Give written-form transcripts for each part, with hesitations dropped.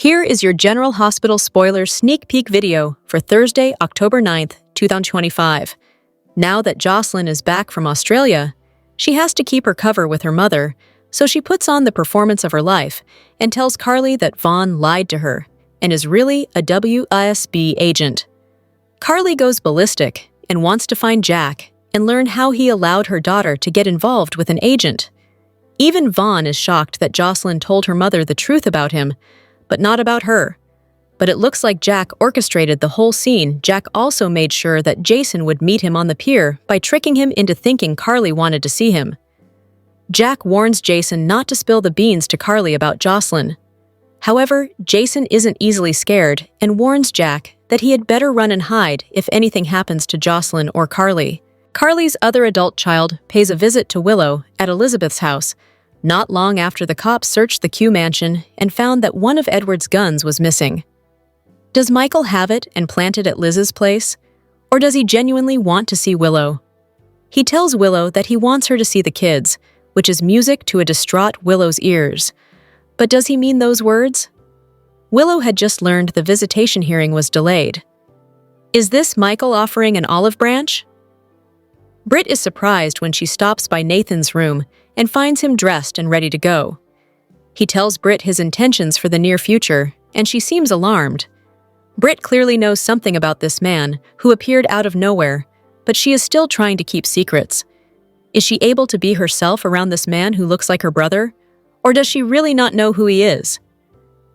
Here is your General Hospital spoiler sneak peek video for Thursday, October 9th, 2025. Now that Jocelyn is back from Australia, she has to keep her cover with her mother, so she puts on the performance of her life and tells Carly that Vaughn lied to her and is really a WISB agent. Carly goes ballistic and wants to find Jack and learn how he allowed her daughter to get involved with an agent. Even Vaughn is shocked that Jocelyn told her mother the truth about him, but not about her. But it looks like Jack orchestrated the whole scene. Jack also made sure that Jason would meet him on the pier by tricking him into thinking Carly wanted to see him. Jack warns Jason not to spill the beans to Carly about Jocelyn. However, Jason isn't easily scared and warns Jack that he had better run and hide if anything happens to Jocelyn or Carly. Carly's other adult child pays a visit to Willow at Elizabeth's house, not long after the cops searched the Q mansion and found that one of Edward's guns was missing. Does Michael have it and plant it at Liz's place? Or does he genuinely want to see Willow? He tells Willow that he wants her to see the kids, which is music to a distraught Willow's ears. But does he mean those words? Willow had just learned the visitation hearing was delayed. Is this Michael offering an olive branch? Britt is surprised when she stops by Nathan's room and finds him dressed and ready to go. He tells Britt his intentions for the near future, and she seems alarmed. Britt clearly knows something about this man, who appeared out of nowhere, but she is still trying to keep secrets. Is she able to be herself around this man who looks like her brother? Or does she really not know who he is?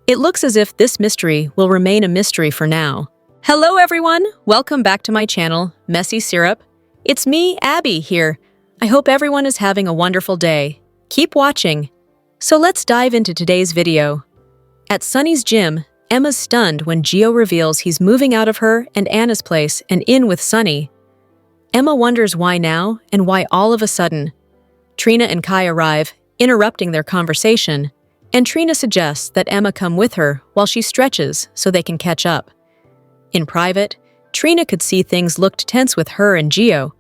It looks as if this mystery will remain a mystery for now. Hello everyone! Welcome back to my channel, Messy Syrup. It's me, Abby, here. I hope everyone is having a wonderful day. Keep watching. So let's dive into today's video. At Sunny's gym, Emma's stunned when Gio reveals he's moving out of her and Anna's place and in with Sunny. Emma wonders why now and why all of a sudden. Trina and Kai arrive, interrupting their conversation, and Trina suggests that Emma come with her while she stretches so they can catch up. In private, Trina could see things looked tense with her and Gio,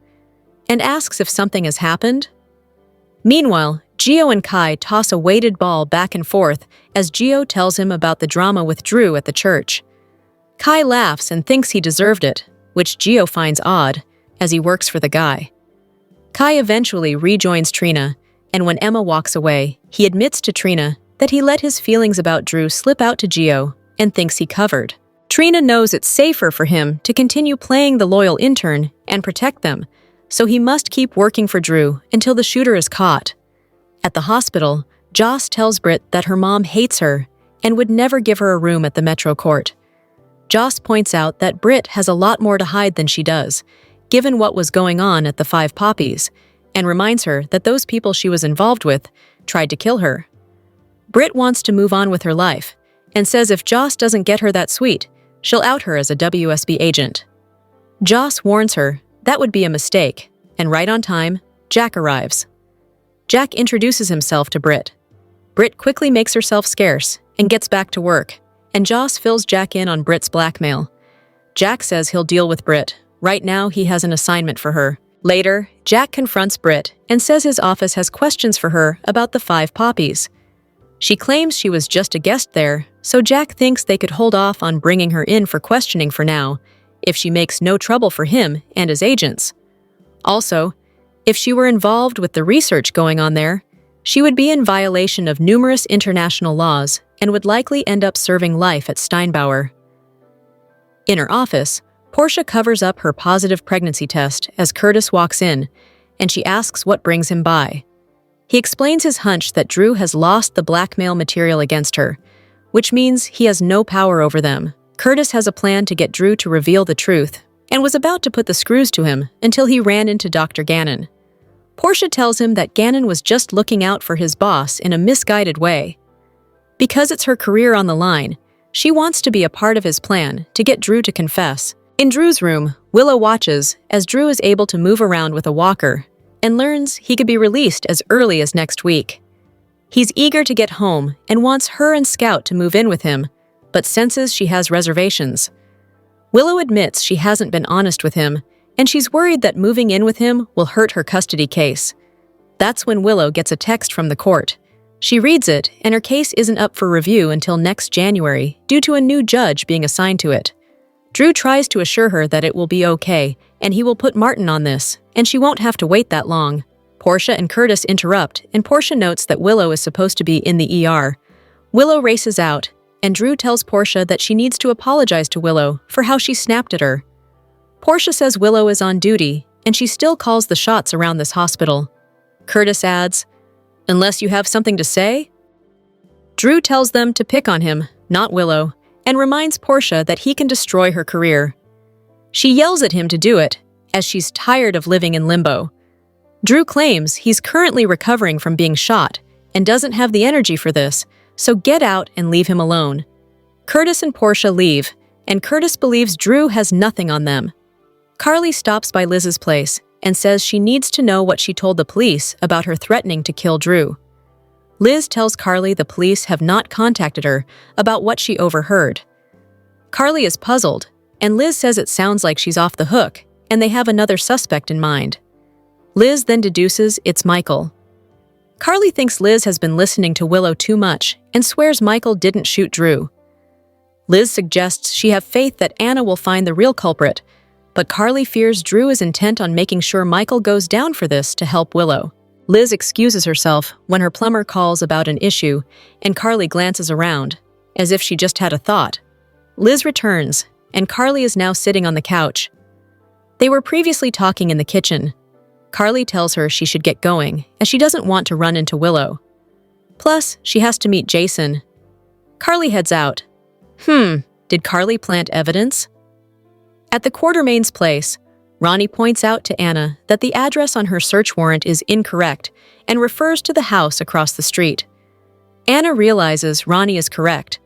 and asks if something has happened. Meanwhile, Gio and Kai toss a weighted ball back and forth as Gio tells him about the drama with Drew at the church. Kai laughs and thinks he deserved it, which Gio finds odd, as he works for the guy. Kai eventually rejoins Trina, and when Emma walks away, he admits to Trina that he let his feelings about Drew slip out to Gio and thinks he covered. Trina knows it's safer for him to continue playing the loyal intern and protect them, so he must keep working for Drew until the shooter is caught. At the hospital, Joss tells Britt that her mom hates her and would never give her a room at the Metro Court. Joss points out that Britt has a lot more to hide than she does, given what was going on at the Five Poppies, and reminds her that those people she was involved with tried to kill her. Britt wants to move on with her life, and says if Joss doesn't get her that sweet, she'll out her as a WSB agent. Joss warns her that would be a mistake, and right on time, Jack arrives. Jack introduces himself to Britt. Britt quickly makes herself scarce and gets back to work, and Joss fills Jack in on Britt's blackmail. Jack says he'll deal with Britt. Right now, he has an assignment for her. Later, Jack confronts Britt and says his office has questions for her about the Five Poppies. She claims she was just a guest there, so Jack thinks they could hold off on bringing her in for questioning for now, if she makes no trouble for him and his agents. Also, if she were involved with the research going on there, she would be in violation of numerous international laws and would likely end up serving life at Steinbauer. In her office, Portia covers up her positive pregnancy test as Curtis walks in, and she asks what brings him by. He explains his hunch that Drew has lost the blackmail material against her, which means he has no power over them. Curtis has a plan to get Drew to reveal the truth, and was about to put the screws to him until he ran into Dr. Gannon. Portia tells him that Gannon was just looking out for his boss in a misguided way. Because it's her career on the line, she wants to be a part of his plan to get Drew to confess. In Drew's room, Willow watches as Drew is able to move around with a walker and learns he could be released as early as next week. He's eager to get home and wants her and Scout to move in with him, but senses she has reservations. Willow admits she hasn't been honest with him, and she's worried that moving in with him will hurt her custody case. That's when Willow gets a text from the court. She reads it, and her case isn't up for review until next January due to a new judge being assigned to it. Drew tries to assure her that it will be okay, and he will put Martin on this, and she won't have to wait that long. Portia and Curtis interrupt, and Portia notes that Willow is supposed to be in the ER. Willow races out, and Drew tells Portia that she needs to apologize to Willow for how she snapped at her. Portia says Willow is on duty, and she still calls the shots around this hospital. Curtis adds, "Unless you have something to say?" Drew tells them to pick on him, not Willow, and reminds Portia that he can destroy her career. She yells at him to do it, as she's tired of living in limbo. Drew claims he's currently recovering from being shot and doesn't have the energy for this, so get out and leave him alone. Curtis and Portia leave, and Curtis believes Drew has nothing on them. Carly stops by Liz's place and says she needs to know what she told the police about her threatening to kill Drew. Liz tells Carly the police have not contacted her about what she overheard. Carly is puzzled, and Liz says it sounds like she's off the hook, and they have another suspect in mind. Liz then deduces it's Michael. Carly thinks Liz has been listening to Willow too much and swears Michael didn't shoot Drew. Liz suggests she have faith that Anna will find the real culprit, but Carly fears Drew is intent on making sure Michael goes down for this to help Willow. Liz excuses herself when her plumber calls about an issue, and Carly glances around, as if she just had a thought. Liz returns, and Carly is now sitting on the couch. They were previously talking in the kitchen. Carly tells her she should get going, as she doesn't want to run into Willow. Plus, she has to meet Jason. Carly heads out. Did Carly plant evidence? At the Quartermain's place, Ronnie points out to Anna that the address on her search warrant is incorrect and refers to the house across the street. Anna realizes Ronnie is correct.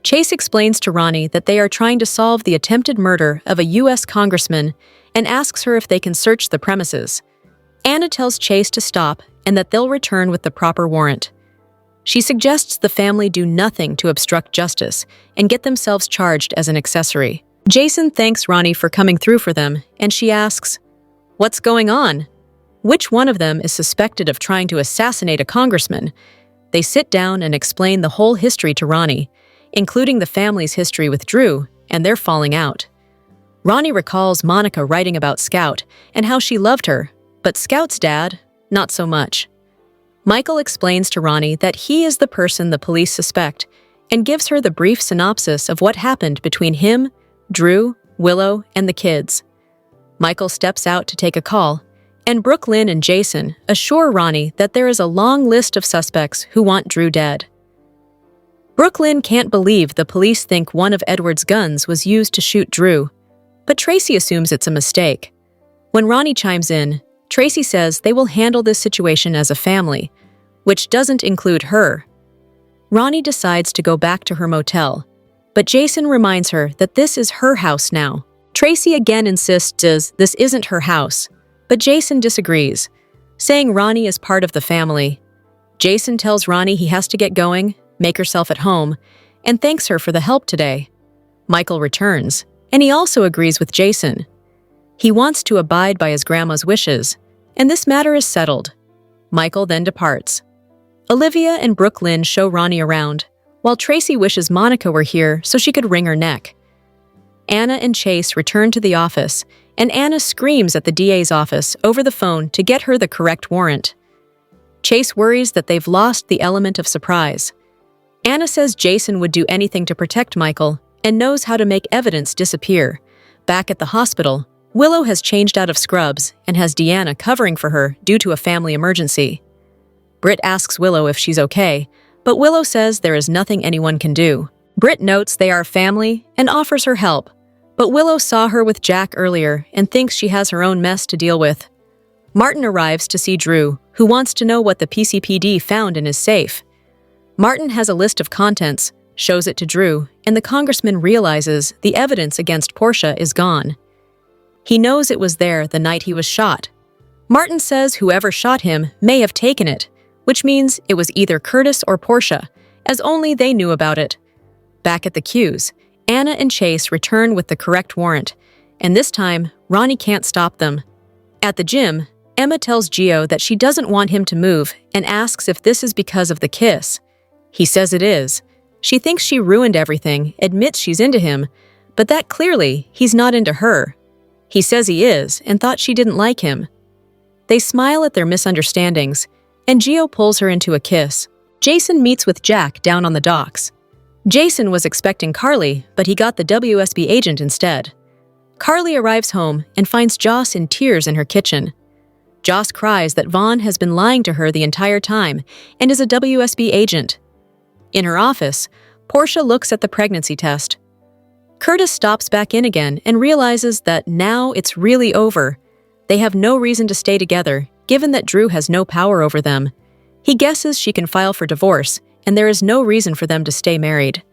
Chase explains to Ronnie that they are trying to solve the attempted murder of a U.S. congressman and asks her if they can search the premises. Anna tells Chase to stop and that they'll return with the proper warrant. She suggests the family do nothing to obstruct justice and get themselves charged as an accessory. Jason thanks Ronnie for coming through for them, and she asks, "What's going on? Which one of them is suspected of trying to assassinate a congressman?" They sit down and explain the whole history to Ronnie, including the family's history with Drew and their falling out. Ronnie recalls Monica writing about Scout and how she loved her, but Scout's dad, not so much. Michael explains to Ronnie that he is the person the police suspect and gives her the brief synopsis of what happened between him, Drew, Willow, and the kids. Michael steps out to take a call, and Brooklyn and Jason assure Ronnie that there is a long list of suspects who want Drew dead. Brooklyn can't believe the police think one of Edward's guns was used to shoot Drew, but Tracy assumes it's a mistake. When Ronnie chimes in, Tracy says they will handle this situation as a family, which doesn't include her. Ronnie decides to go back to her motel, but Jason reminds her that this is her house now. Tracy again insists this isn't her house, but Jason disagrees, saying Ronnie is part of the family. Jason tells Ronnie he has to get going, make herself at home, and thanks her for the help today. Michael returns, and he also agrees with Jason. He wants to abide by his grandma's wishes, and this matter is settled. Michael then departs. Olivia and Brooklyn show Ronnie around, while Tracy wishes Monica were here so she could wring her neck. Anna and Chase return to the office, and Anna screams at the DA's office over the phone to get her the correct warrant. Chase worries that they've lost the element of surprise. Anna says Jason would do anything to protect Michael and knows how to make evidence disappear. Back at the hospital, Willow has changed out of scrubs and has Deanna covering for her due to a family emergency. Britt asks Willow if she's okay, but Willow says there is nothing anyone can do. Britt notes they are family and offers her help, but Willow saw her with Jack earlier and thinks she has her own mess to deal with. Martin arrives to see Drew, who wants to know what the PCPD found in his safe. Martin has a list of contents, shows it to Drew, and the congressman realizes the evidence against Portia is gone. He knows it was there the night he was shot. Martin says whoever shot him may have taken it, which means it was either Curtis or Portia, as only they knew about it. Back at the Q's, Anna and Chase return with the correct warrant, and this time, Ronnie can't stop them. At the gym, Emma tells Gio that she doesn't want him to move and asks if this is because of the kiss. He says it is. She thinks she ruined everything, admits she's into him, but that clearly he's not into her. He says he is and thought she didn't like him. They smile at their misunderstandings, and Gio pulls her into a kiss. Jason meets with Jack down on the docks. Jason was expecting Carly, but he got the WSB agent instead. Carly arrives home and finds Joss in tears in her kitchen. Joss cries that Vaughn has been lying to her the entire time and is a WSB agent. In her office, Portia looks at the pregnancy test. Curtis stops back in again and realizes that now it's really over. They have no reason to stay together, given that Drew has no power over them. He guesses she can file for divorce, and there is no reason for them to stay married.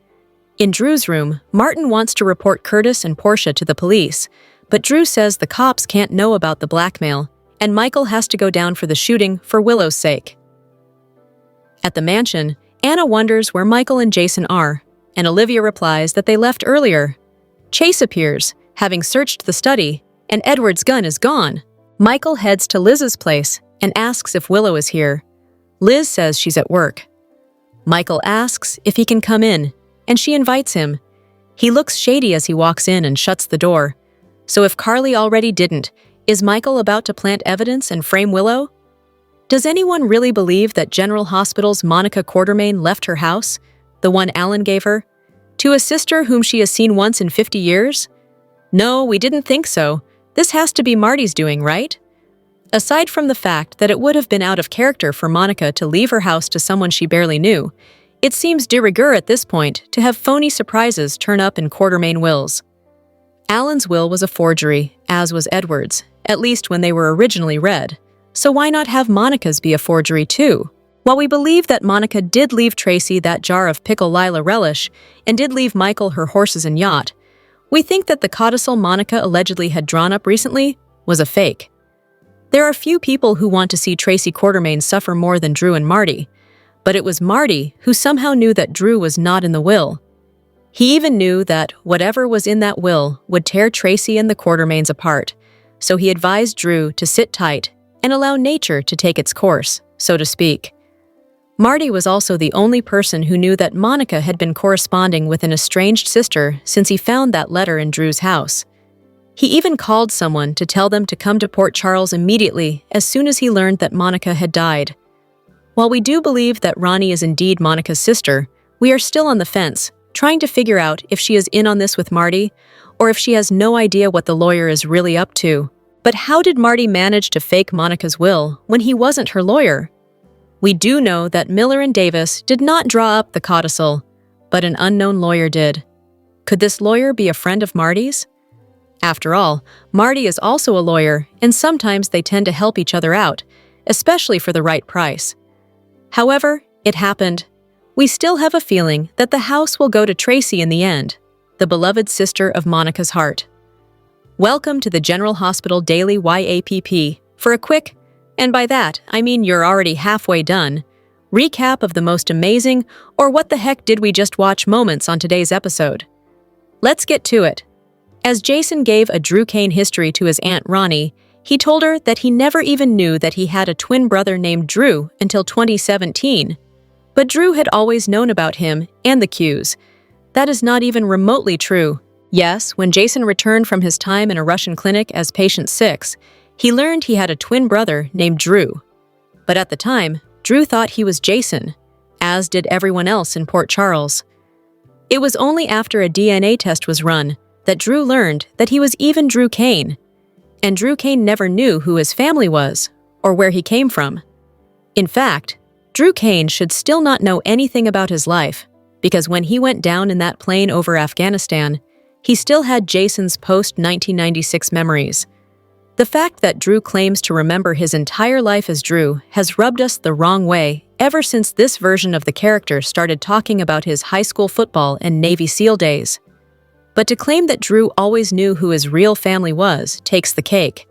In Drew's room, Martin wants to report Curtis and Portia to the police, but Drew says the cops can't know about the blackmail, and Michael has to go down for the shooting for Willow's sake. At the mansion, Anna wonders where Michael and Jason are, and Olivia replies that they left earlier. Chase appears, having searched the study, and Edward's gun is gone. Michael heads to Liz's place and asks if Willow is here. Liz says she's at work. Michael asks if he can come in, and she invites him. He looks shady as he walks in and shuts the door. So if Carly already didn't, is Michael about to plant evidence and frame Willow? Does anyone really believe that General Hospital's Monica Quartermain left her house, the one Alan gave her, to a sister whom she has seen once in 50 years? No, we didn't think so. This has to be Marty's doing, right? Aside from the fact that it would have been out of character for Monica to leave her house to someone she barely knew, it seems de rigueur at this point to have phony surprises turn up in Quartermain wills. Alan's will was a forgery, as was Edward's, at least when they were originally read. So why not have Monica's be a forgery too? While we believe that Monica did leave Tracy that jar of pickle Lila relish and did leave Michael her horses and yacht, we think that the codicil Monica allegedly had drawn up recently was a fake. There are few people who want to see Tracy Quartermain suffer more than Drew and Marty, but it was Marty who somehow knew that Drew was not in the will. He even knew that whatever was in that will would tear Tracy and the Quartermains apart, so he advised Drew to sit tight and allow nature to take its course, so to speak. Marty was also the only person who knew that Monica had been corresponding with an estranged sister since he found that letter in Drew's house. He even called someone to tell them to come to Port Charles immediately as soon as he learned that Monica had died. While we do believe that Ronnie is indeed Monica's sister, we are still on the fence, trying to figure out if she is in on this with Marty, or if she has no idea what the lawyer is really up to. But how did Marty manage to fake Monica's will when he wasn't her lawyer? We do know that Miller and Davis did not draw up the codicil, but an unknown lawyer did. Could this lawyer be a friend of Marty's? After all, Marty is also a lawyer, and sometimes they tend to help each other out, especially for the right price. However, it happened. We still have a feeling that the house will go to Tracy in the end, the beloved sister of Monica's heart. Welcome to the General Hospital Daily YAPP for a quick, and by that I mean you're already halfway done, recap of the most amazing or what the heck did we just watch moments on today's episode. Let's get to it. As Jason gave a Drew Kane history to his Aunt Ronnie, he told her that he never even knew that he had a twin brother named Drew until 2017. But Drew had always known about him and the Qs. That is not even remotely true. Yes, when Jason returned from his time in a Russian clinic as patient 6, he learned he had a twin brother named Drew. But at the time, Drew thought he was Jason, as did everyone else in Port Charles. It was only after a DNA test was run that Drew learned that he was even Drew Kane. And Drew Kane never knew who his family was or where he came from. In fact, Drew Kane should still not know anything about his life, because when he went down in that plane over Afghanistan, he still had Jason's post-1996 memories. The fact that Drew claims to remember his entire life as Drew has rubbed us the wrong way ever since this version of the character started talking about his high school football and Navy SEAL days. But to claim that Drew always knew who his real family was takes the cake.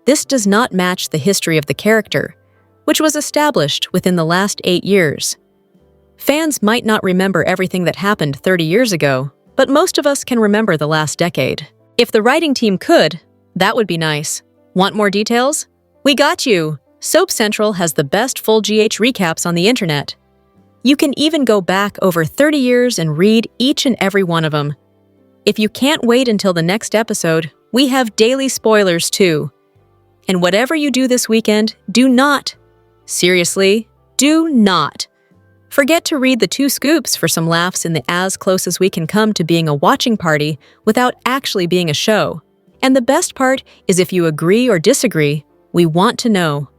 This does not match the history of the character, which was established within the last 8 years. Fans might not remember everything that happened 30 years ago, but most of us can remember the last decade. If the writing team could, that would be nice. Want more details? We got you! Soap Central has the best full GH recaps on the internet. You can even go back over 30 years and read each and every one of them. If you can't wait until the next episode, we have daily spoilers too. And whatever you do this weekend, do not, seriously, do not forget to read the 2 scoops for some laughs in the as close as we can come to being a watching party without actually being a show. And the best part is if you agree or disagree, we want to know.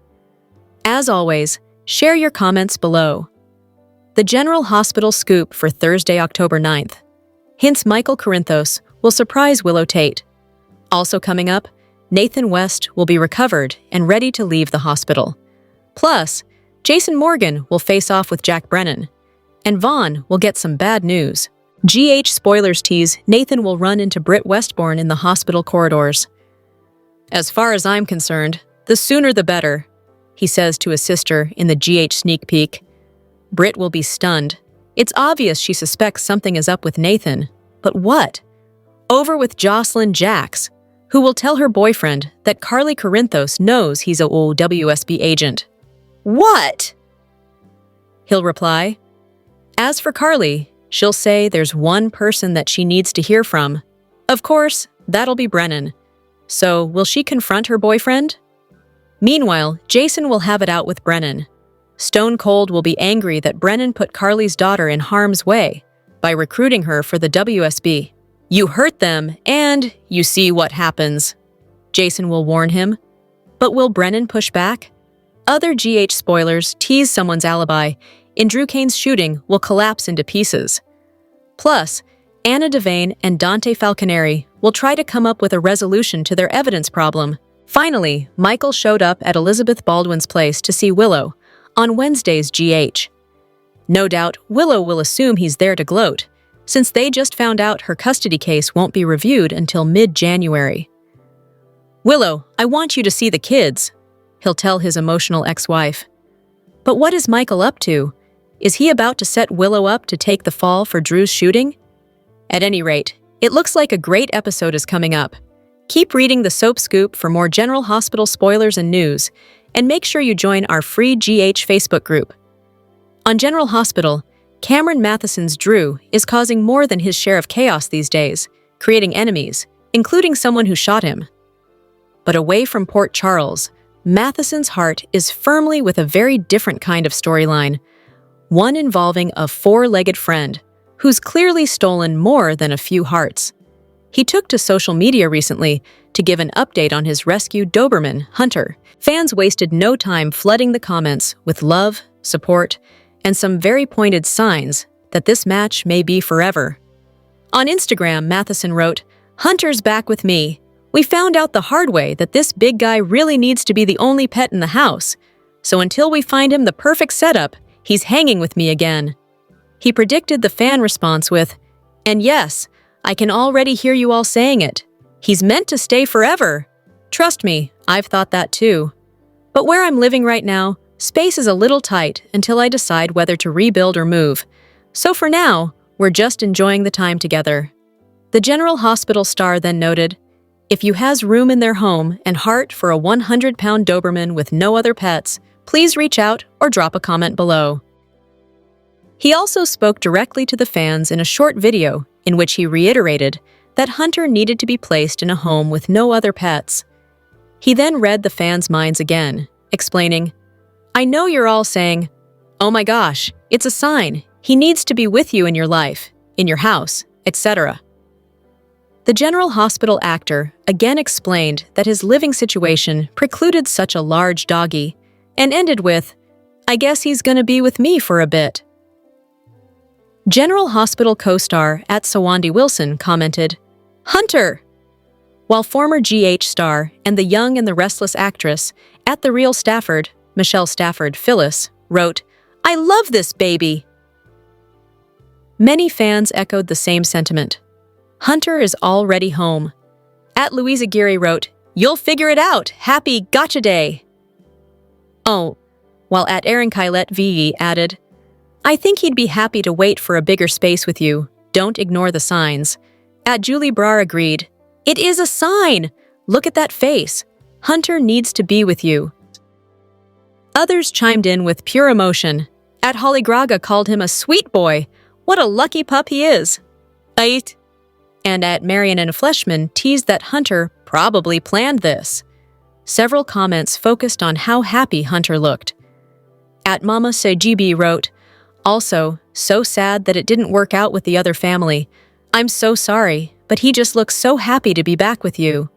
As always, share your comments below. The General Hospital scoop for Thursday, October 9th. Hints Michael Corinthos will surprise Willow Tate. Also coming up, Nathan West will be recovered and ready to leave the hospital. Plus, Jason Morgan will face off with Jack Brennan. And Vaughn will get some bad news. GH spoilers tease Nathan will run into Britt Westbourne in the hospital corridors. As far as I'm concerned, the sooner the better, he says to his sister in the GH sneak peek. Britt will be stunned. It's obvious she suspects something is up with Nathan. But what? Over with Jocelyn Jax, who will tell her boyfriend that Carly Corinthos knows he's a WSB agent. What? He'll reply. As for Carly, she'll say there's one person that she needs to hear from. Of course, that'll be Brennan. So, will she confront her boyfriend? Meanwhile, Jason will have it out with Brennan. Stone Cold will be angry that Brennan put Carly's daughter in harm's way by recruiting her for the WSB. You hurt them, and you see what happens. Jason will warn him. But will Brennan push back? Other GH spoilers tease someone's alibi, and Drew Kane's shooting will collapse into pieces. Plus, Anna Devane and Dante Falconeri will try to come up with a resolution to their evidence problem. Finally, Michael showed up at Elizabeth Baldwin's place to see Willow on Wednesday's GH. No doubt, Willow will assume he's there to gloat, since they just found out her custody case won't be reviewed until mid-January. Willow, I want you to see the kids, he'll tell his emotional ex-wife. But what is Michael up to? Is he about to set Willow up to take the fall for Drew's shooting? At any rate, it looks like a great episode is coming up. Keep reading the Soap Scoop for more General Hospital spoilers and news, and make sure you join our free GH Facebook group. On General Hospital, Cameron Matheson's Drew is causing more than his share of chaos these days, creating enemies, including someone who shot him. But away from Port Charles, Matheson's heart is firmly with a very different kind of storyline, one involving a four-legged friend who's clearly stolen more than a few hearts. He took to social media recently to give an update on his rescued Doberman, Hunter. Fans wasted no time flooding the comments with love, support, and some very pointed signs that this match may be forever. On Instagram, Matheson wrote, "Hunter's back with me. We found out the hard way that this big guy really needs to be the only pet in the house. So until we find him the perfect setup, he's hanging with me again." He predicted the fan response with, "And yes, I can already hear you all saying it. He's meant to stay forever." Trust me, I've thought that too. But where I'm living right now, space is a little tight until I decide whether to rebuild or move. So for now, we're just enjoying the time together. The General Hospital star then noted, "If you has room in their home and heart for a 100-pound Doberman with no other pets, please reach out or drop a comment below." He also spoke directly to the fans in a short video in which he reiterated that Hunter needed to be placed in a home with no other pets. He then read the fans' minds again, explaining, "I know you're all saying, 'Oh my gosh, it's a sign. He needs to be with you in your life, in your house, etc.' The General Hospital actor again explained that his living situation precluded such a large doggy, and ended with, 'I guess he's gonna be with me for a bit.' General Hospital co-star @Sawandi Wilson commented, "Hunter!" While former GH star and the Young and the Restless actress @TheReal Stafford, Michelle Stafford Phyllis, wrote, "I love this baby!" Many fans echoed the same sentiment. Hunter is already home. @Louisa Geary wrote, "You'll figure it out! Happy Gotcha Day!" Oh, while @Erin Kylette VE added, "I think he'd be happy to wait for a bigger space with you. Don't ignore the signs." @Julie Brar agreed, "It is a sign! Look at that face. Hunter needs to be with you. Others chimed in with pure emotion. At Hollygraga called him a sweet boy. What a lucky pup he is. Ait. And at Marion and Fleshman teased that Hunter probably planned this. Several comments focused on how happy Hunter looked. At Mama Sejibi wrote, also, so sad that it didn't work out with the other family. I'm so sorry, but he just looks so happy to be back with you.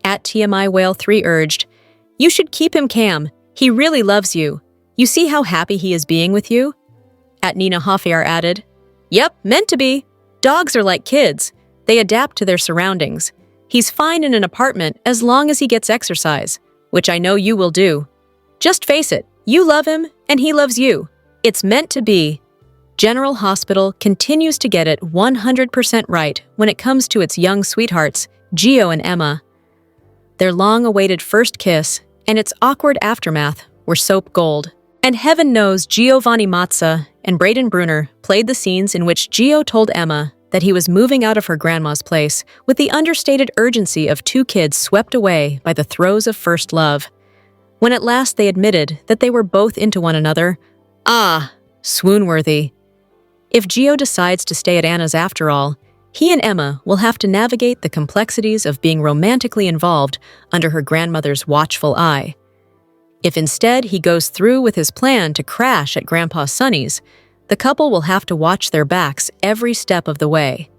At TMI Whale 3 urged, you should keep him calm. He really loves you. You see how happy he is being with you? At Nina Hoffiar added, yep, meant to be. Dogs are like kids. They adapt to their surroundings. He's fine in an apartment as long as he gets exercise, which I know you will do. Just face it, you love him and he loves you. It's meant to be. General Hospital continues to get it 100% right when it comes to its young sweethearts, Gio and Emma. Their long-awaited first kiss and its awkward aftermath were soap gold. And heaven knows Giovanni Mazza and Braden Bruner played the scenes in which Gio told Emma that he was moving out of her grandma's place with the understated urgency of two kids swept away by the throes of first love. When at last they admitted that they were both into one another, swoon-worthy. If Gio decides to stay at Anna's after all, he and Emma will have to navigate the complexities of being romantically involved under her grandmother's watchful eye. If instead he goes through with his plan to crash at Grandpa Sonny's, the couple will have to watch their backs every step of the way.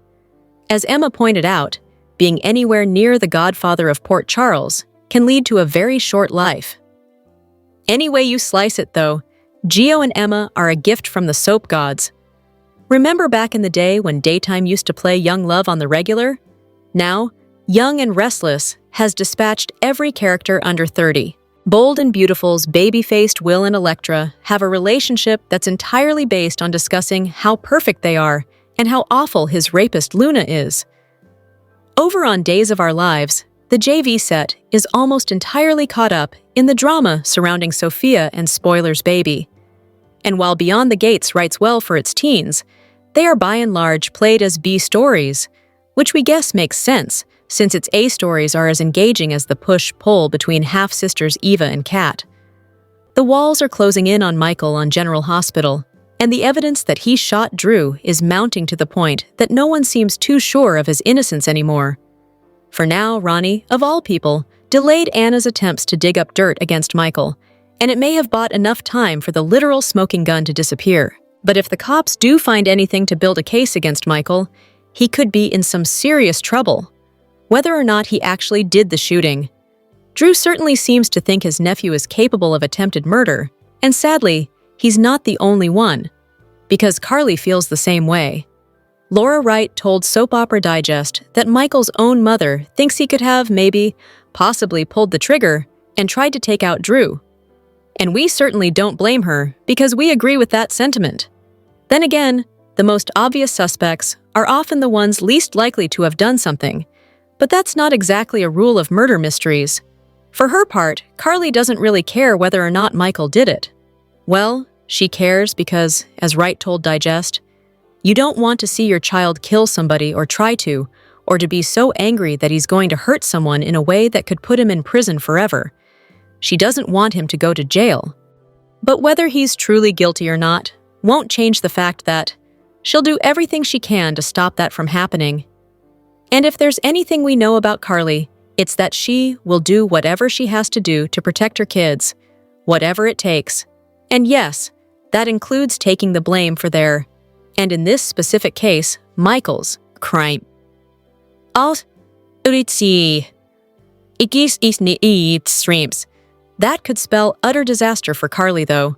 As Emma pointed out, being anywhere near the godfather of Port Charles can lead to a very short life. Any way you slice it, though, Gio and Emma are a gift from the soap gods. Remember back in the day when daytime used to play Young Love on the regular? Now, Young and Restless has dispatched every character under 30. Bold and Beautiful's baby-faced Will and Electra have a relationship that's entirely based on discussing how perfect they are and how awful his rapist Luna is. Over on Days of Our Lives, the JV set is almost entirely caught up in the drama surrounding Sophia and Spoiler's baby. And while Beyond the Gates writes well for its teens, they are by and large played as B stories, which we guess makes sense, since its A stories are as engaging as the push-pull between half-sisters Eva and Kat. The walls are closing in on Michael on General Hospital, and the evidence that he shot Drew is mounting to the point that no one seems too sure of his innocence anymore. For now, Ronnie, of all people, delayed Anna's attempts to dig up dirt against Michael, and it may have bought enough time for the literal smoking gun to disappear. But if the cops do find anything to build a case against Michael, he could be in some serious trouble. Whether or not he actually did the shooting, Drew certainly seems to think his nephew is capable of attempted murder, and sadly, he's not the only one, because Carly feels the same way. Laura Wright told Soap Opera Digest that Michael's own mother thinks he could have possibly pulled the trigger and tried to take out Drew. And we certainly don't blame her because we agree with that sentiment. Then again, the most obvious suspects are often the ones least likely to have done something, but that's not exactly a rule of murder mysteries. For her part, Carly doesn't really care whether or not Michael did it. Well, she cares because, as Wright told Digest, you don't want to see your child kill somebody or try to, or to be so angry that he's going to hurt someone in a way that could put him in prison forever. She doesn't want him to go to jail. But whether he's truly guilty or not won't change the fact that she'll do everything she can to stop that from happening. And if there's anything we know about Carly, it's that she will do whatever she has to do to protect her kids, whatever it takes. And yes, that includes taking the blame for their, and in this specific case, Michael's, crime. That could spell utter disaster for Carly, though.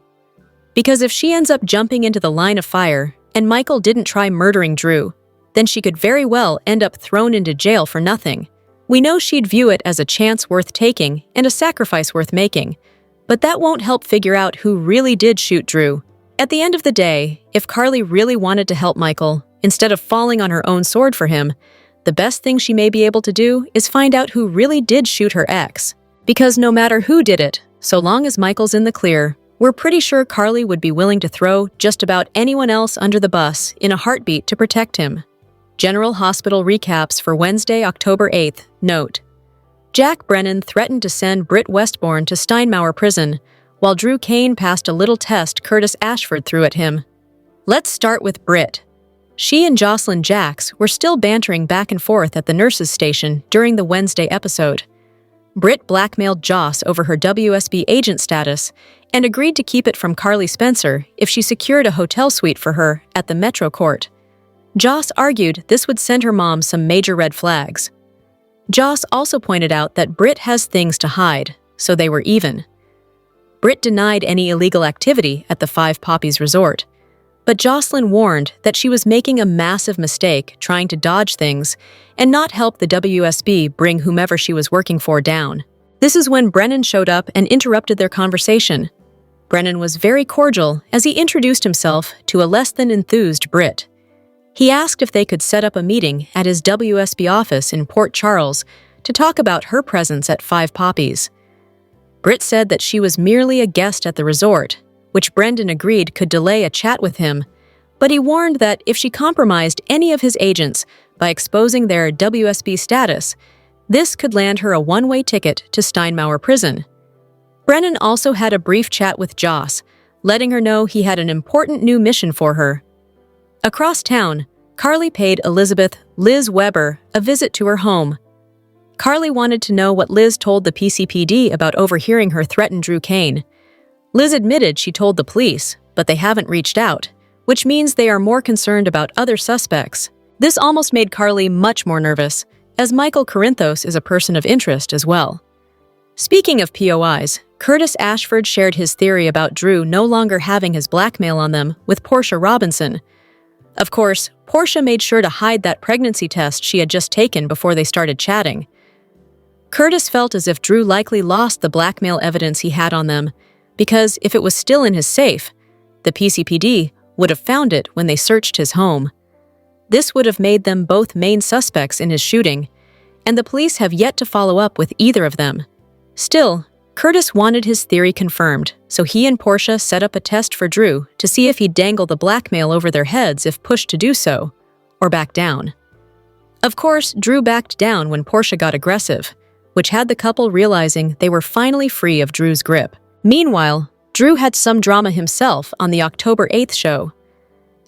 Because if she ends up jumping into the line of fire and Michael didn't try murdering Drew, then she could very well end up thrown into jail for nothing. We know she'd view it as a chance worth taking and a sacrifice worth making, but that won't help figure out who really did shoot Drew. At the end of the day, if Carly really wanted to help Michael, instead of falling on her own sword for him, the best thing she may be able to do is find out who really did shoot her ex. Because no matter who did it, so long as Michael's in the clear, we're pretty sure Carly would be willing to throw just about anyone else under the bus in a heartbeat to protect him. General Hospital recaps for Wednesday, October 8th, note: Jack Brennan threatened to send Britt Westbourne to Steinmauer Prison, while Drew Kane passed a little test Curtis Ashford threw at him. Let's start with Britt. She and Jocelyn Jacks were still bantering back and forth at the nurses' station during the Wednesday episode. Britt blackmailed Joss over her WSB agent status and agreed to keep it from Carly Spencer if she secured a hotel suite for her at the Metro Court. Joss argued this would send her mom some major red flags. Joss also pointed out that Britt has things to hide, so they were even. Britt denied any illegal activity at the Five Poppies resort, but Jocelyn warned that she was making a massive mistake trying to dodge things and not help the WSB bring whomever she was working for down. This is when Brennan showed up and interrupted their conversation. Brennan was very cordial as he introduced himself to a less than enthused Britt. He asked if they could set up a meeting at his WSB office in Port Charles to talk about her presence at Five Poppies. Britt said that she was merely a guest at the resort, which Brendan agreed could delay a chat with him, but he warned that if she compromised any of his agents by exposing their WSB status, this could land her a one-way ticket to Steinmauer prison. Brennan also had a brief chat with Joss, letting her know he had an important new mission for her. Across town, Carly paid Elizabeth Liz Weber a visit to her home. Carly wanted to know what Liz told the PCPD about overhearing her threaten Drew Kane. Liz admitted she told the police, but they haven't reached out, which means they are more concerned about other suspects. This almost made Carly much more nervous, as Michael Corinthos is a person of interest as well. Speaking of POIs, Curtis Ashford shared his theory about Drew no longer having his blackmail on them with Portia Robinson. Of course, Portia made sure to hide that pregnancy test she had just taken before they started chatting. Curtis felt as if Drew likely lost the blackmail evidence he had on them, because if it was still in his safe, the PCPD would have found it when they searched his home. This would have made them both main suspects in his shooting, and the police have yet to follow up with either of them. Still, Curtis wanted his theory confirmed, so he and Portia set up a test for Drew to see if he'd dangle the blackmail over their heads if pushed to do so, or back down. Of course, Drew backed down when Portia got aggressive, which had the couple realizing they were finally free of Drew's grip. Meanwhile, Drew had some drama himself on the October 8th show.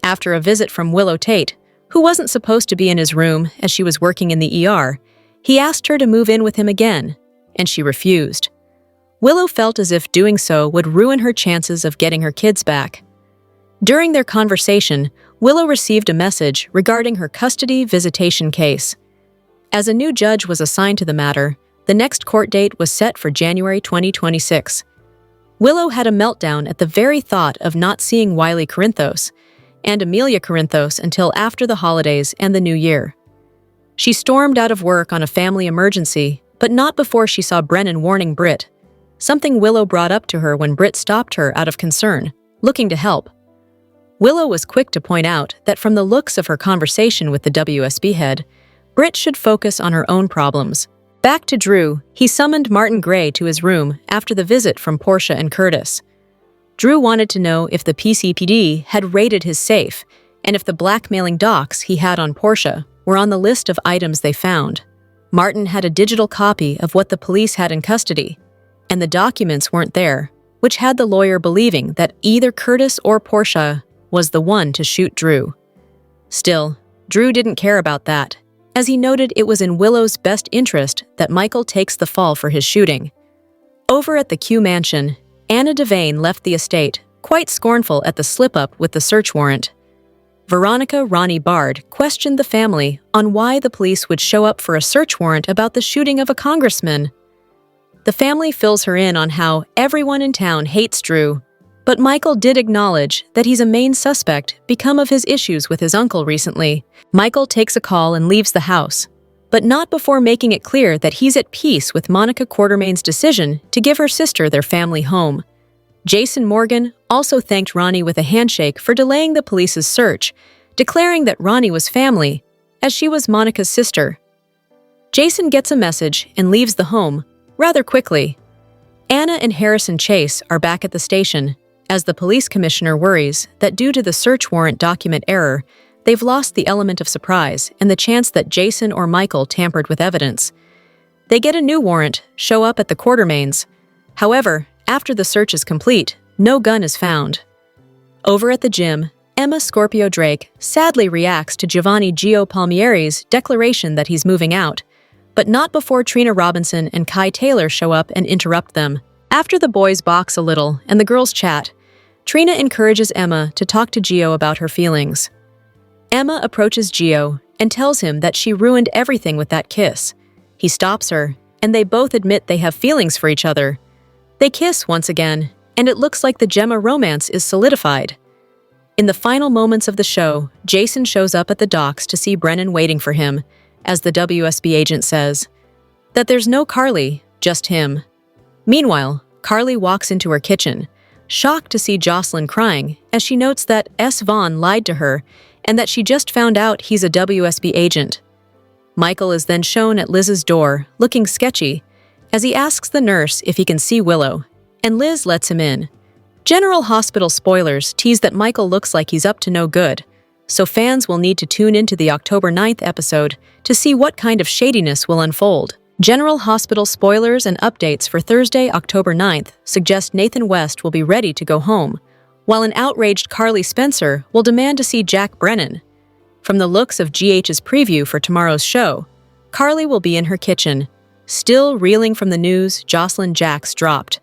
After a visit from Willow Tate, who wasn't supposed to be in his room as she was working in the ER, he asked her to move in with him again, and she refused. Willow felt as if doing so would ruin her chances of getting her kids back. During their conversation, Willow received a message regarding her custody visitation case. As a new judge was assigned to the matter, the next court date was set for January 2026. Willow had a meltdown at the very thought of not seeing Wiley Corinthos and Amelia Corinthos until after the holidays and the new year. She stormed out of work on a family emergency, but not before she saw Brennan warning Britt, something Willow brought up to her when Britt stopped her out of concern, looking to help. Willow was quick to point out that from the looks of her conversation with the WSB head, Britt should focus on her own problems. Back to Drew, he summoned Martin Gray to his room after the visit from Portia and Curtis. Drew wanted to know if the PCPD had raided his safe and if the blackmailing docs he had on Portia were on the list of items they found. Martin had a digital copy of what the police had in custody, and the documents weren't there, which had the lawyer believing that either Curtis or Portia was the one to shoot Drew. Still, Drew didn't care about that, as he noted it was in Willow's best interest that Michael takes the fall for his shooting. Over at the Q Mansion, Anna Devane left the estate, quite scornful at the slip-up with the search warrant. Veronica Ronnie Bard questioned the family on why the police would show up for a search warrant about the shooting of a congressman. The family fills her in on how everyone in town hates Drew, but Michael did acknowledge that he's a main suspect because of his issues with his uncle recently. Michael takes a call and leaves the house, but not before making it clear that he's at peace with Monica Quartermain's decision to give her sister their family home. Jason Morgan also thanked Ronnie with a handshake for delaying the police's search, declaring that Ronnie was family, as she was Monica's sister. Jason gets a message and leaves the home rather quickly. Anna and Anna&Chase are back at the station, as the police commissioner worries that due to the search warrant document error, they've lost the element of surprise and the chance that Jason or Michael tampered with evidence. They get a new warrant, show up at the Quartermains. However, After the search is complete, no gun is found. Over at the gym, Emma Scorpio Drake sadly reacts to Giovanni Gio Palmieri's declaration that he's moving out, but not before Trina Robinson and Kai Taylor show up and interrupt them. After the boys box a little and the girls chat, Trina encourages Emma to talk to Gio about her feelings. Emma approaches Gio and tells him that she ruined everything with that kiss. He stops her, and they both admit they have feelings for each other. They kiss once again, and it looks like the Gemma romance is solidified. In the final moments of the show, Jason shows up at the docks to see Brennan waiting for him, as the WSB agent says that there's no Carly, just him. Meanwhile, Carly walks into her kitchen, shocked to see Jocelyn crying, as she notes that S. Vaughn lied to her and that she just found out he's a WSB agent. Michael is then shown at Liz's door, looking sketchy, as he asks the nurse if he can see Willow, and Liz lets him in. General Hospital spoilers tease that Michael looks like he's up to no good, so fans will need to tune into the October 9th episode to see what kind of shadiness will unfold. General Hospital spoilers and updates for Thursday, October 9th suggest Nathan West will be ready to go home, while an outraged Carly Spencer will demand to see Jack Brennan. From the looks of GH's preview for tomorrow's show, Carly will be in her kitchen, still reeling from the news Jocelyn Jacks dropped.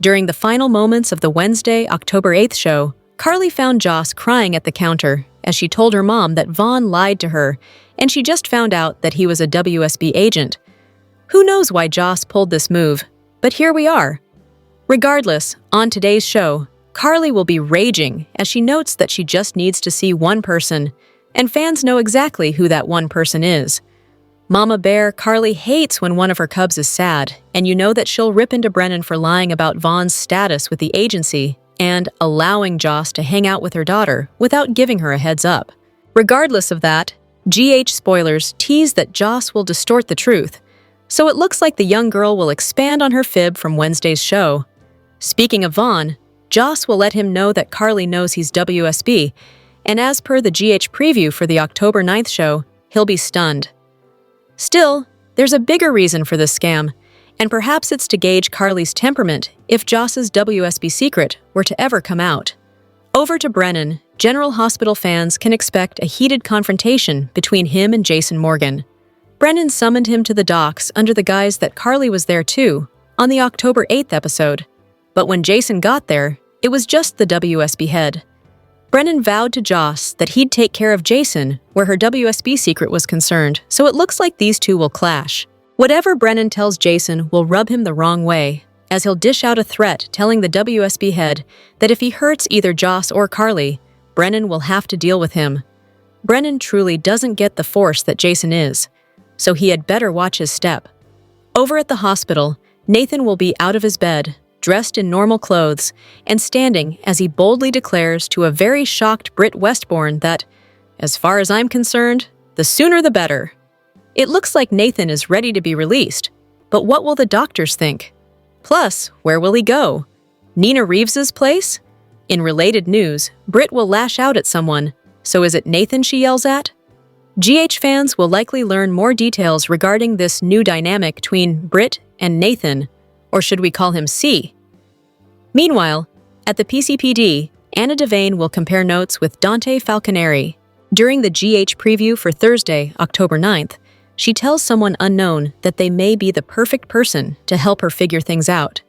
During the final moments of the Wednesday, October 8th show, Carly found Joss crying at the counter as she told her mom that Vaughn lied to her and she just found out that he was a WSB agent. Who knows why Joss pulled this move, but here we are. Regardless, on today's show, Carly will be raging as she notes that she just needs to see one person, and fans know exactly who that one person is. Mama Bear Carly hates when one of her cubs is sad, and you know that she'll rip into Brennan for lying about Vaughn's status with the agency and allowing Joss to hang out with her daughter without giving her a heads up. Regardless of that, GH spoilers tease that Joss will distort the truth, so it looks like the young girl will expand on her fib from Wednesday's show. Speaking of Vaughn, Joss will let him know that Carly knows he's WSB, and as per the GH preview for the October 9th show, he'll be stunned. Still, there's a bigger reason for this scam, and perhaps it's to gauge Carly's temperament if Joss's WSB secret were to ever come out. Over to Brennan, General Hospital fans can expect a heated confrontation between him and Jason Morgan. Brennan summoned him to the docks under the guise that Carly was there too, on the October 8th episode. But when Jason got there, it was just the WSB head. Brennan vowed to Joss that he'd take care of Jason where her WSB secret was concerned, so it looks like these two will clash. Whatever Brennan tells Jason will rub him the wrong way, as he'll dish out a threat telling the WSB head that if he hurts either Joss or Carly, Brennan will have to deal with him. Brennan truly doesn't get the force that Jason is, so he had better watch his step. Over at the hospital, Nathan will be out of his bed, dressed in normal clothes, and standing as he boldly declares to a very shocked Britt Westbourne that, as far as I'm concerned, the sooner the better. It looks like Nathan is ready to be released, but what will the doctors think? Plus, where will he go? Nina Reeves's place? In related news, Britt will lash out at someone, so is it Nathan she yells at? GH fans will likely learn more details regarding this new dynamic between Britt and Nathan, or should we call him C? Meanwhile, at the PCPD, Anna Devane will compare notes with Dante Falconeri. During the GH preview for Thursday, October 9th, she tells someone unknown that they may be the perfect person to help her figure things out.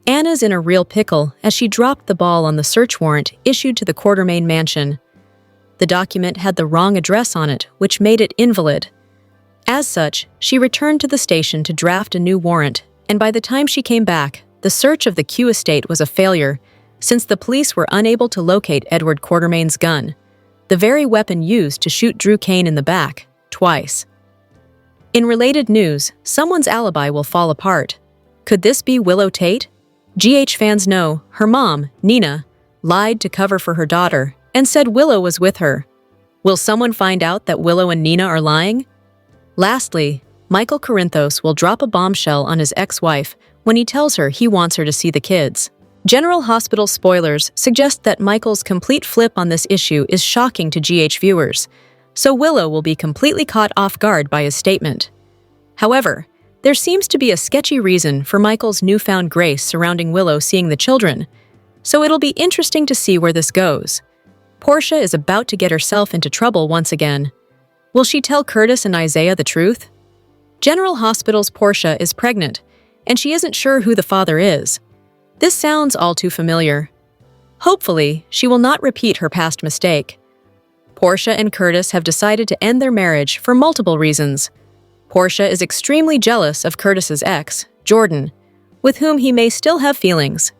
Anna's in a real pickle as she dropped the ball on the search warrant issued to the Quartermain mansion. The document had the wrong address on it, which made it invalid. As such, she returned to the station to draft a new warrant, and by the time she came back, the search of the Q estate was a failure, since the police were unable to locate Edward Quartermain's gun, the very weapon used to shoot Drew Kane in the back, twice. In related news, someone's alibi will fall apart. Could this be Willow Tate? GH fans know her mom, Nina, lied to cover for her daughter and said Willow was with her. Will someone find out that Willow and Nina are lying? Lastly, Michael Corinthos will drop a bombshell on his ex-wife when he tells her he wants her to see the kids. General Hospital spoilers suggest that Michael's complete flip on this issue is shocking to GH viewers, so Willow will be completely caught off guard by his statement. However, There seems to be a sketchy reason for Michael's newfound grace surrounding Willow seeing the children, so it'll be interesting to see where this goes. Portia is about to get herself into trouble once again. Will she tell Curtis and Isaiah the truth? General Hospital's Portia is pregnant, and she isn't sure who the father is. This sounds all too familiar. Hopefully, she will not repeat her past mistake. Portia and Curtis have decided to end their marriage for multiple reasons. Portia is extremely jealous of Curtis's ex, Jordan, with whom he may still have feelings.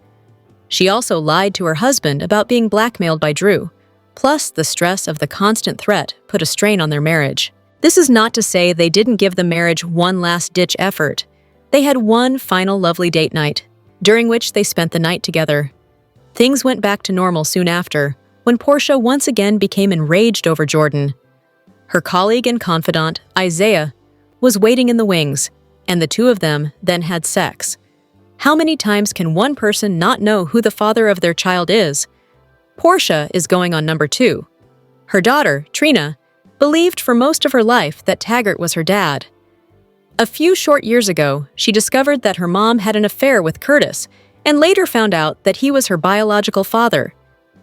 She also lied to her husband about being blackmailed by Drew, plus the stress of the constant threat put a strain on their marriage. This is not to say they didn't give the marriage one last-ditch effort. They had one final lovely date night, during which they spent the night together. Things went back to normal soon after, when Portia once again became enraged over Jordan. Her colleague and confidant, Isaiah, was waiting in the wings, and the two of them then had sex. How many times can one person not know who the father of their child is? Portia is going on number 2. Her daughter, Trina, believed for most of her life that Taggart was her dad. A few short years ago, she discovered that her mom had an affair with Curtis, and later found out that he was her biological father.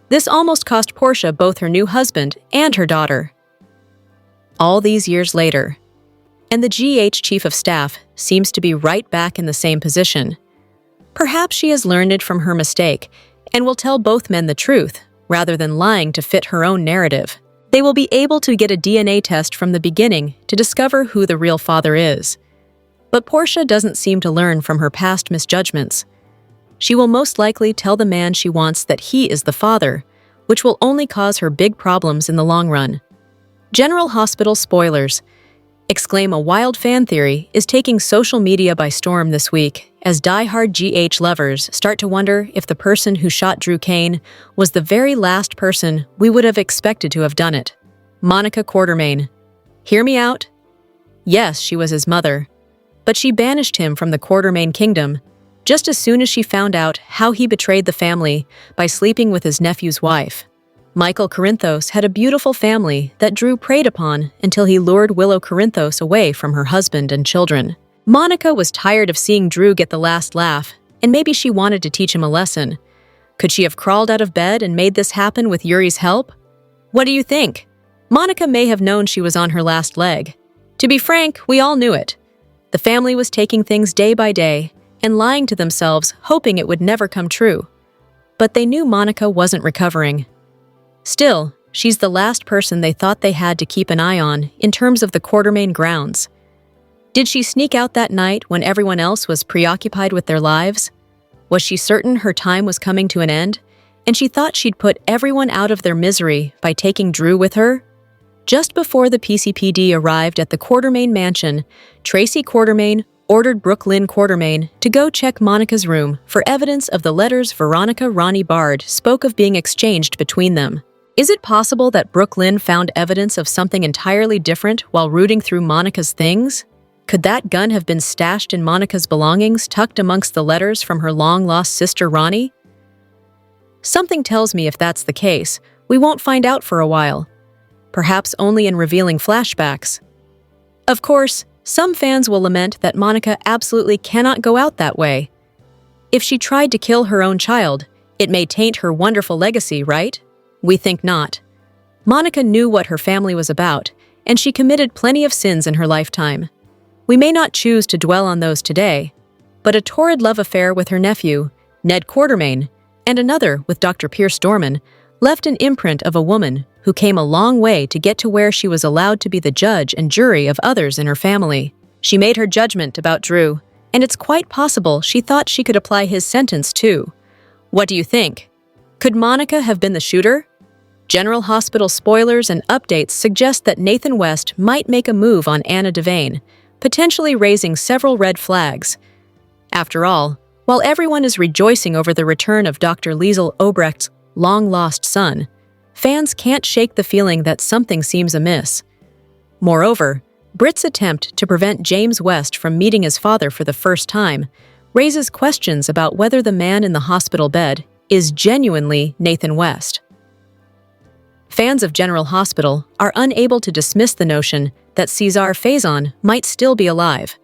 This almost cost Portia both her new husband and her daughter. All these years later, and the GH Chief of Staff seems to be right back in the same position. Perhaps she has learned it from her mistake and will tell both men the truth, rather than lying to fit her own narrative. They will be able to get a DNA test from the beginning to discover who the real father is. But Portia doesn't seem to learn from her past misjudgments. She will most likely tell the man she wants that he is the father, which will only cause her big problems in the long run. General Hospital spoilers. Exclaim a wild fan theory is taking social media by storm this week as die-hard GH lovers start to wonder if the person who shot Drew Kane was the very last person we would have expected to have done it. Monica Quartermaine. Hear me out? Yes, she was his mother, but she banished him from the Quartermaine kingdom just as soon as she found out how he betrayed the family by sleeping with his nephew's wife. Michael Corinthos had a beautiful family that Drew preyed upon until he lured Willow Corinthos away from her husband and children. Monica was tired of seeing Drew get the last laugh, and maybe she wanted to teach him a lesson. Could she have crawled out of bed and made this happen with Yuri's help? What do you think? Monica may have known she was on her last leg. To be frank, we all knew it. The family was taking things day by day and lying to themselves, hoping it would never come true. But they knew Monica wasn't recovering. Still, she's the last person they thought they had to keep an eye on in terms of the Quartermaine grounds. Did she sneak out that night when everyone else was preoccupied with their lives? Was she certain her time was coming to an end, and she thought she'd put everyone out of their misery by taking Drew with her? Just before the PCPD arrived at the Quartermaine mansion, Tracy Quartermaine ordered Brooklyn Quartermaine to go check Monica's room for evidence of the letters Veronica Ronnie Bard spoke of being exchanged between them. Is it possible that Brooklyn found evidence of something entirely different while rooting through Monica's things? Could that gun have been stashed in Monica's belongings tucked amongst the letters from her long-lost sister Ronnie? Something tells me if that's the case, we won't find out for a while. Perhaps only in revealing flashbacks. Of course, some fans will lament that Monica absolutely cannot go out that way. If she tried to kill her own child, it may taint her wonderful legacy, right? We think not. Monica knew what her family was about, and she committed plenty of sins in her lifetime. We may not choose to dwell on those today, but a torrid love affair with her nephew, Ned Quartermaine, and another with Dr. Pierce Dorman, left an imprint of a woman who came a long way to get to where she was allowed to be the judge and jury of others in her family. She made her judgment about Drew, and it's quite possible she thought she could apply his sentence too. What do you think? Could Monica have been the shooter? General Hospital spoilers and updates suggest that Nathan West might make a move on Anna Devane, potentially raising several red flags. After all, while everyone is rejoicing over the return of Dr. Liesel Obrecht's long-lost son, fans can't shake the feeling that something seems amiss. Moreover, Britt's attempt to prevent James West from meeting his father for the first time raises questions about whether the man in the hospital bed is genuinely Nathan West. Fans of General Hospital are unable to dismiss the notion that Cesar Faison might still be alive.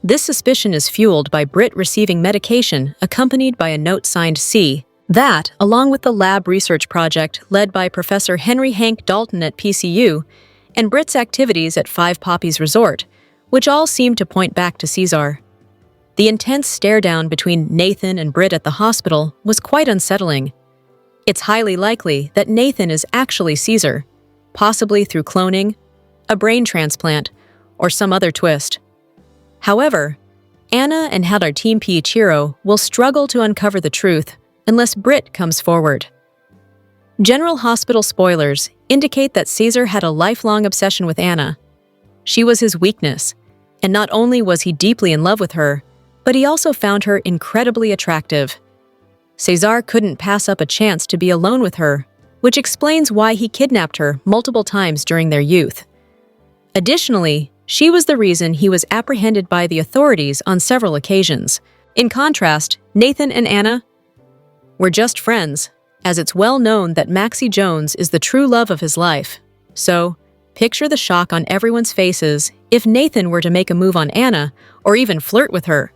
This suspicion is fueled by Britt receiving medication accompanied by a note signed C. That, along with the lab research project led by Professor Henry Hank Dalton at PCU, and Britt's activities at Five Poppies Resort, which all seem to point back to Caesar. The intense stare-down between Nathan and Britt at the hospital was quite unsettling. It's highly likely that Nathan is actually Caesar, possibly through cloning, a brain transplant, or some other twist. However, Anna and Head Team Piichiro will struggle to uncover the truth unless Britt comes forward. General Hospital spoilers indicate that Caesar had a lifelong obsession with Anna. She was his weakness, and not only was he deeply in love with her, but he also found her incredibly attractive. Caesar couldn't pass up a chance to be alone with her, which explains why he kidnapped her multiple times during their youth. Additionally, she was the reason he was apprehended by the authorities on several occasions. In contrast, Nathan and Anna were just friends, as it's well known that Maxie Jones is the true love of his life. So, picture the shock on everyone's faces if Nathan were to make a move on Anna or even flirt with her.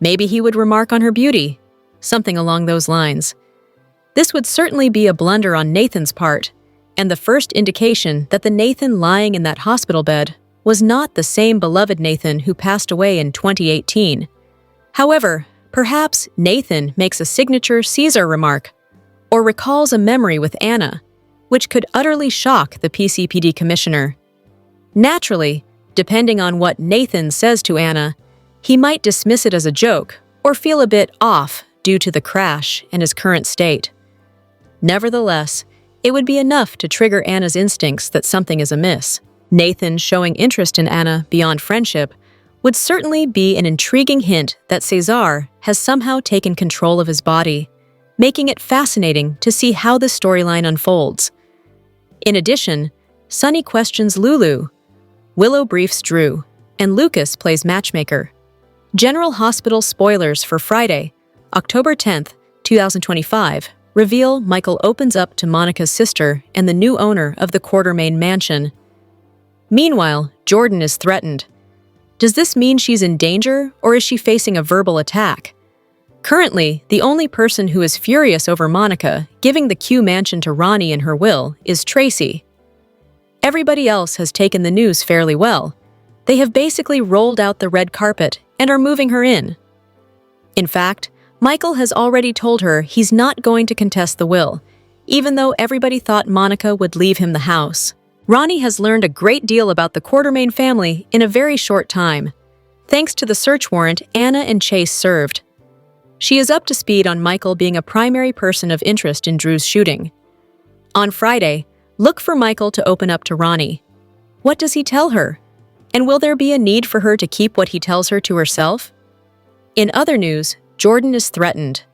Maybe he would remark on her beauty, something along those lines. This would certainly be a blunder on Nathan's part, and the first indication that the Nathan lying in that hospital bed was not the same beloved Nathan who passed away in 2018. However, perhaps Nathan makes a signature Caesar remark, or recalls a memory with Anna, which could utterly shock the PCPD commissioner. Naturally, depending on what Nathan says to Anna, he might dismiss it as a joke or feel a bit off due to the crash and his current state. Nevertheless, it would be enough to trigger Anna's instincts that something is amiss. Nathan showing interest in Anna beyond friendship would certainly be an intriguing hint that Caesar has somehow taken control of his body, making it fascinating to see how this storyline unfolds. In addition, Sunny questions Lulu, Willow briefs Drew, and Lucas plays matchmaker. General Hospital spoilers for Friday, October 10th, 2025, reveal Michael opens up to Monica's sister and the new owner of the Quartermain mansion. Meanwhile, Jordan is threatened. Does this mean she's in danger, or is she facing a verbal attack? Currently, the only person who is furious over Monica giving the Q mansion to Ronnie in her will is Tracy. Everybody else has taken the news fairly well. They have basically rolled out the red carpet and are moving her in. In fact, Michael has already told her he's not going to contest the will, even though everybody thought Monica would leave him the house. Ronnie has learned a great deal about the Quartermain family in a very short time, thanks to the search warrant Anna&Chase served. She is up to speed on Michael being a primary person of interest in Drew's shooting. On Friday, look for Michael to open up to Ronnie. What does he tell her? And will there be a need for her to keep what he tells her to herself? In other news, Jordan is threatened.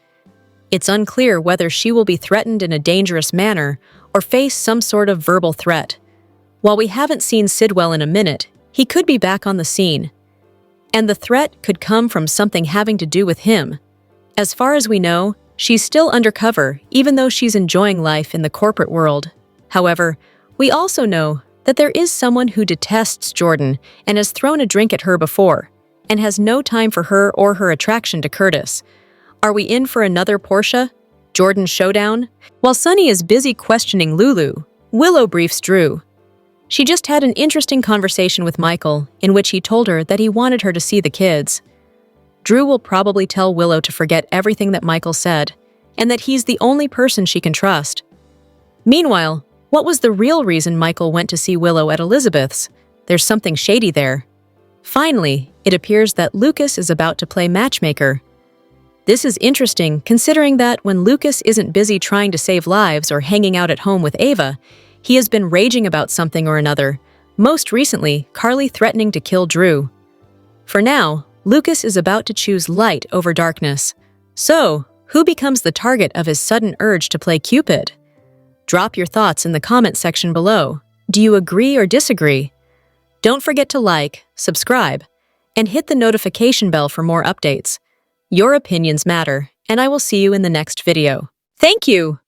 It's unclear whether she will be threatened in a dangerous manner or face some sort of verbal threat. While we haven't seen Sidwell in a minute, he could be back on the scene. And the threat could come from something having to do with him. As far as we know, she's still undercover, even though she's enjoying life in the corporate world. However, we also know that there is someone who detests Jordan and has thrown a drink at her before, and has no time for her or her attraction to Curtis. Are we in for another Portia, Jordan showdown? While Sunny is busy questioning Lulu, Willow briefs Drew. She just had an interesting conversation with Michael, in which he told her that he wanted her to see the kids. Drew will probably tell Willow to forget everything that Michael said, and that he's the only person she can trust. Meanwhile, what was the real reason Michael went to see Willow at Elizabeth's? There's something shady there. Finally, it appears that Lucas is about to play matchmaker. This is interesting considering that when Lucas isn't busy trying to save lives or hanging out at home with Ava, he has been raging about something or another, most recently Carly threatening to kill Drew. For now, Lucas is about to choose light over darkness. So, who becomes the target of his sudden urge to play Cupid? Drop your thoughts in the comment section below. Do you agree or disagree? Don't forget to like, subscribe, and hit the notification bell for more updates. Your opinions matter, and I will see you in the next video. Thank you!